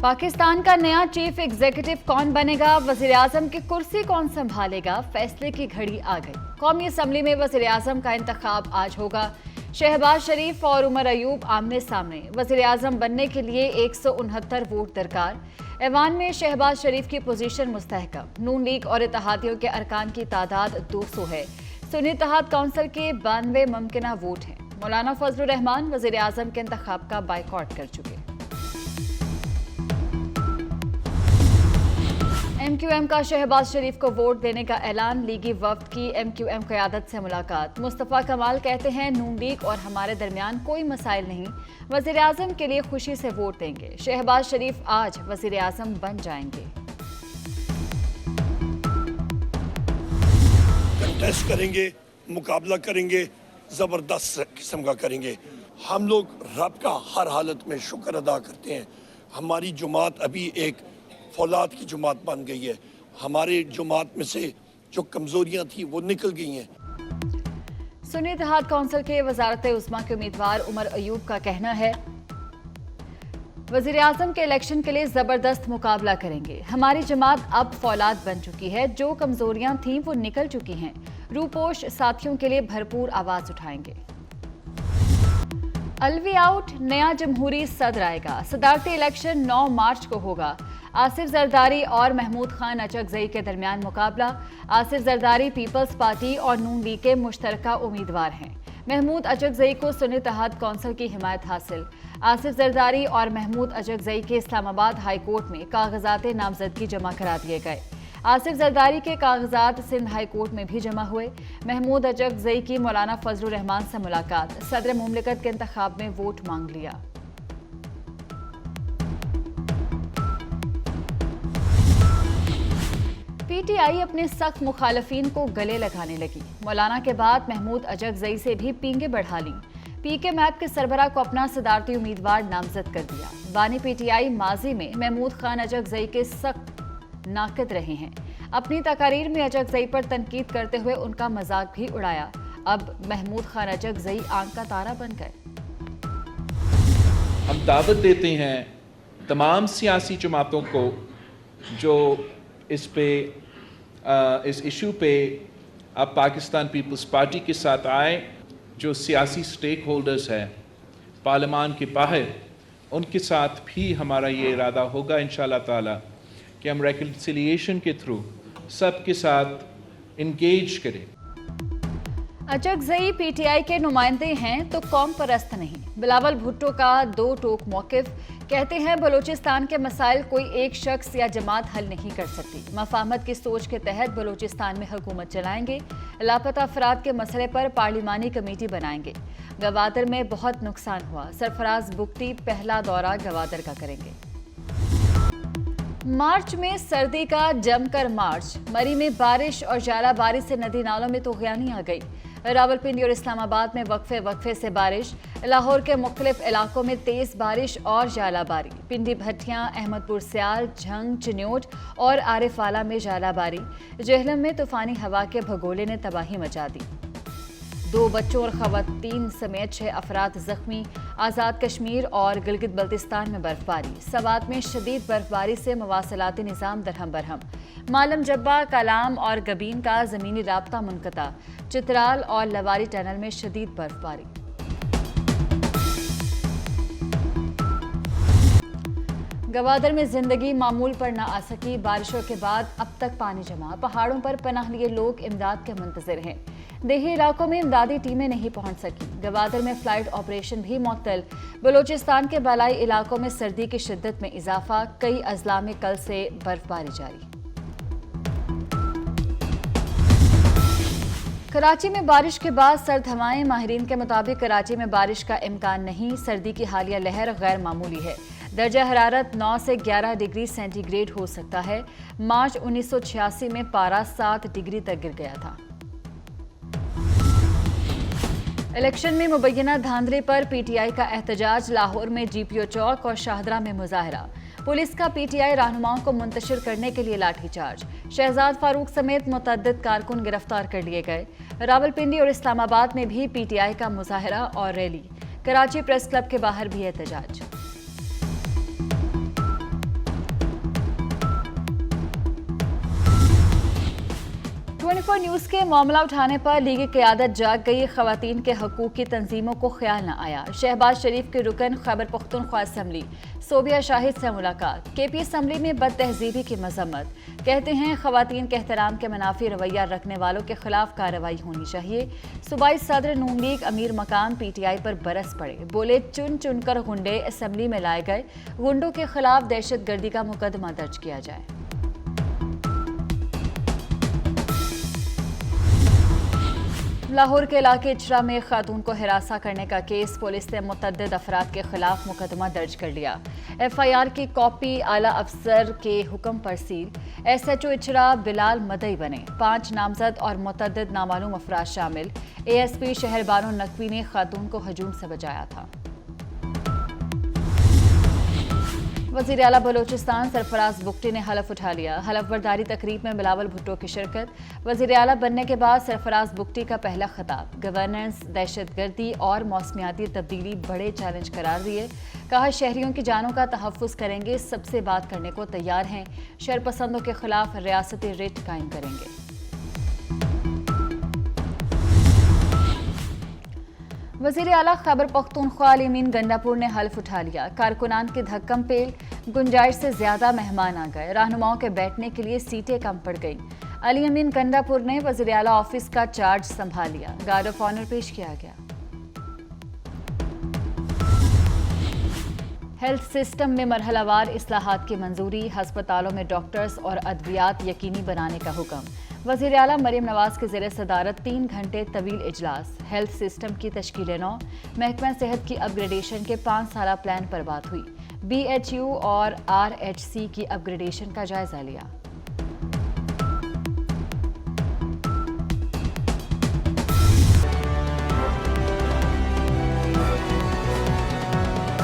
पाकिस्तान का नया chief executive कौन बनेगा, वजीर आजम की कुर्सी कौन संभालेगा, फैसले की घड़ी आ गई। कौमी असम्बली में वजीर आजम का इंतखाब आज होगा। शहबाज शरीफ और उमर अयूब आमने सामने। वजीर आजम बनने के लिए 169 वोट दरकार। ऐवान में शहबाज शरीफ की पोजीशन मुस्तहकम। नून लीग और इत्तेहादियों के अरकान की तादाद 200 है। सुन्नी इत्तेहाद काउंसिल के 92 मुमकिना वोट हैं। मौलाना फजलुर रहमान वजीर आजम के इंतखाब का बाइकआउट कर चुके। MQM का शहबाज शरीफ को वोट देने का ऐलान। लीगी वफ्द की MQM क़यादत से मुलाकात। मुस्तफ़ा कमाल कहते हैं नून लीग और हमारे दरमियान कोई मसाइल नहीं, वज़ीर आज़म के लिए खुशी से वोट देंगे। शहबाज शरीफ आज वज़ीर आज़म बन जाएंगे। कंटेस्ट करेंगे, मुकाबला करेंगे, ज़बरदस्त किस्म का करेंगे। हम लोग रब का हर हालत में शुक्र अदा करते हैं। हमारी जुमात अभी एक फौलाद की जुमात बन गई है। हमारे जुमात में से जो कमजोरियां थी वो निकल गई हैं। सुन्नी इत्तेहाद काउंसिल के वजारत उस्मा के उम्मीदवार उमर अयूब का कहना है वजीर आजम के इलेक्शन के लिए जबरदस्त मुकाबला करेंगे। हमारी जमात अब फौलाद बन चुकी है, जो कमजोरियां थीं वो निकल चुकी हैं। रूपोश साथियों के लिए भरपूर आवाज उठाएंगे। अलवी आउट, नया जमहूरी सदर आएगा। सदारती इलेक्शन 9 मार्च को होगा। आसिफ जरदारी और महमूद खान अचकजई के दरमियान मुकाबला। आसिफ जरदारी पीपल्स पार्टी और नून लीग के मुश्तरका उम्मीदवार हैं। महमूद अचकजई को सुन्नी इत्तेहाद काउंसिल की हिमायत हासिल। आसिफ जरदारी और महमूद अचकजई के इस्लामाबाद हाई कोर्ट में कागजात नामजदगी जमा करा दिए गए। आसिफ जरदारी के कागजात सिंध हाई कोर्ट में भी जमा हुए। महमूद अचकजई की मौलाना फजलुर रहमान से मुलाकात। सदर मुमलिकत के इंतखाब में वोट मांग लिया। PTI अपने सख्त मुखालफीन को गले लगाने लगी। मौलाना के बाद महमूद अचकजई से भी पींगे बढ़ा ली। PK मैप के सरबराह को अपना सदारती उम्मीदवार नामजद कर दिया। बानी PTI माजी में महमूद खान अचकजई के सख्त नाकिद रहे हैं। अपनी तकारीर में अचकजई पर तनकीद करते हुए उनका मजाक भी उड़ाया। अब महमूद खान अचकजई आंख का तारा बन गए। हम दावत देते हैं तमाम सियासी जमातों को जो इस इशू पे अब पाकिस्तान पीपल्स पार्टी के साथ आए, जो सियासी स्टेक होल्डर्स हैं पार्लियामान के बाहर, उनके साथ भी हमारा ये इरादा होगा इंशाल्लाह ताला कि हम रेकन्सिलिएशन के थ्रू सबके साथ इंगेज करें। अचकजई PTI के नुमाइंदे हैं तो कौम परस्त नहीं। बिलावल भुट्टो का दो टोक मौकिफ। कहते हैं बलूचिस्तान के मसाइल कोई एक शख्स या जमात हल नहीं कर सकती। मफाहमत की सोच के तहत बलूचिस्तान में हुकूमत चलाएंगे। लापता अफराद के मसले पर पार्लिमानी कमेटी बनाएंगे। गवादर में बहुत नुकसान हुआ। सरफराज बुख्ती पहला दौरा गवादर का करेंगे। मार्च में सर्दी का जमकर मार्च। मरी में बारिश और जालाबारी से नदी नालों में तूग़यानी आ गई। रावलपिंडी और इस्लामाबाद में वक्फे से बारिश। लाहौर के मुख्तलिफ इलाकों में तेज बारिश और जालाबारी। पिंडी भट्टियां, अहमदपुर स्याल, झंग, चिन्योट और आरिफाला में जालाबारी। जेहलम में तूफानी हवा के भगोले ने तबाही मचा दी। 2 बच्चों और खवातीन समेत 6 अफराद जख्मी। आज़ाद कश्मीर और गिलगित बल्तिस्तान में बर्फबारी। सवात में शदीद बर्फबारी से मवासलाती निज़ाम दरहम बरहम। मालम जब्बा, कलाम और गबीन का ज़मीनी राब्ता मुनक़ता। चित्राल और लवारी टनल में शदीद बर्फबारी। गवादर में जिंदगी मामूल पर ना आ सकी। बारिशों के बाद अब तक पानी जमा। पहाड़ों पर पनाह लिए लोग इमदाद के मुंतज़िर हैं। देही इलाकों में इमदादी टीमें नहीं पहुंच सकी। गवादर में फ्लाइट ऑपरेशन भी मुअत्तल। बलूचिस्तान के बालाई इलाकों में सर्दी की शिद्दत में इजाफा। कई अजला में कल से बर्फबारी जारी। कराची में बारिश के बाद सर्द हवाएं। माहिरीन के मुताबिक कराची में बारिश का इम्कान नहीं। सर्दी की हालिया लहर गैर मामूली है। दर्जा हरारत 9 से 11 डिग्री सेंटीग्रेड हो सकता है। मार्च 1986 में पारा 7 डिग्री तक गिर गया था। इलेक्शन में मुबैना धांधली पर PTI का एहतजाज। लाहौर में GPO चौक और शाहदरा में मुजाहरा। पुलिस का PTI रहनुमाओं को मुंतशिर करने के लिए लाठीचार्ज। शहजाद फारूक समेत मुतअद्दिद कारकुन गिरफ्तार कर लिए गए। रावलपिंडी और इस्लामाबाद में भी PTI का मुजाहरा और रैली। कराची प्रेस क्लब के बाहर भी एहतजाज। 24 न्यूज के मामला उठाने पर लीगी क़यादत जाग गई। ख़वातीन के हकूक़ की तंजीमों को ख्याल न आया। शहबाज शरीफ के रुकन खैबर पख्तूनख्वा असम्बली सोबिया शाहिद से मुलाकात। KP असम्बली में बदतहजीबी की मजम्मत। कहते हैं ख़वातीन के एहतराम के मनाफी रवैया रखने वालों के खिलाफ कार्रवाई होनी चाहिए। सूबाई सदर नून लीग अमीर मकाम PTI पर बरस पड़े। बोले चुन चुनकर गुंडे असम्बली में लाए गए। गुंडों के खिलाफ दहशत गर्दी का मुकदमा दर्ज किया जाए। लाहौर के इलाके इचरा में खातून को हिरासा करने का केस। पुलिस ने मुतअद्दिद अफराद के खिलाफ मुकदमा दर्ज कर लिया। FIR की कॉपी आला अफसर के हुक्म पर सील। SHO इचरा बिलाल मदई बने। 5 नामजद और मुतअद्दिद नामालूम अफराद शामिल। ASP शहर बानो नकवी ने खातून को हजूम से बचाया था। वज़ीर आला बलोचिस्तान सरफराज बुगटी ने हलफ उठा लिया। हलफ बर्दारी तकरीब में बिलावल भुट्टो की शिरकत। वज़ीर आला बनने के बाद सरफराज बुगटी का पहला खिताब। गवर्नेंस, दहशत गर्दी और मौसमियाती तब्दीली बड़े चैलेंज करार दिए। कहा शहरियों की जानों का तहफ़्फ़ुज़ करेंगे, सबसे बात करने को तैयार हैं। शरपसंदों के खिलाफ रियासती रिट कायम करेंगे। वज़ीर आला खैबर पख्तूनख्वा अली अमीन गंडापुर ने हल्फ उठा लिया। कारकुनान की धक्कम पेल, गुंजाइश से ज्यादा मेहमान आ गए। रहनुमाओं के बैठने के लिए सीटें कम पड़ गईं। अली अमीन गंडापुर ने वज़ीर आला ऑफिस का चार्ज संभाल लिया। गार्ड ऑफ ऑनर पेश किया गया। हेल्थ सिस्टम में मरहलावार इस्लाहात की मंजूरी। हस्पतालों में डॉक्टर्स और अद्वियात यकीनी बनाने का हुक्म। वज़ीर आला मरियम नवाज के ज़ेर सदारत 3 घंटे तवील इजलास। हेल्थ सिस्टम की तश्कील नौ। महकमा सेहत की अपग्रेडेशन के 5 साला प्लान पर बात हुई। BHU और RHC की अपग्रेडेशन का जायजा लिया।